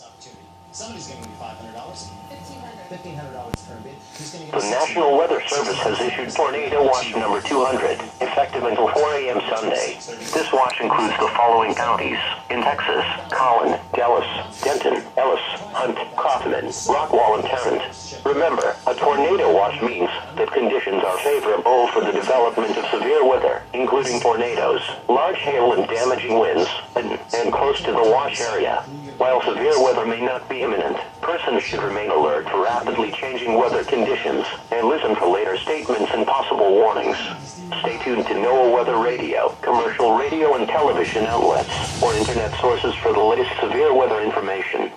Opportunity. Somebody's giving me $500. $1,500 per bid. The National Weather Service has issued Tornado Watch number 200, effective until 4 a.m. Sunday. This watch includes the following counties: in Texas: Collin, Dallas, Denton, Ellis, Hunt, Kaufman, Rockwall, and Tarrant. Remember, a tornado watch means that conditions are favorable for the development of severe weather, including tornadoes, large hail and damaging winds, and close to the watch area. While severe weather may not be imminent, persons should remain alert for rapidly changing weather conditions and listen for later statements and possible warnings. Stay tuned to NOAA Weather Radio, commercial radio and television outlets, or internet sources for the latest severe weather information.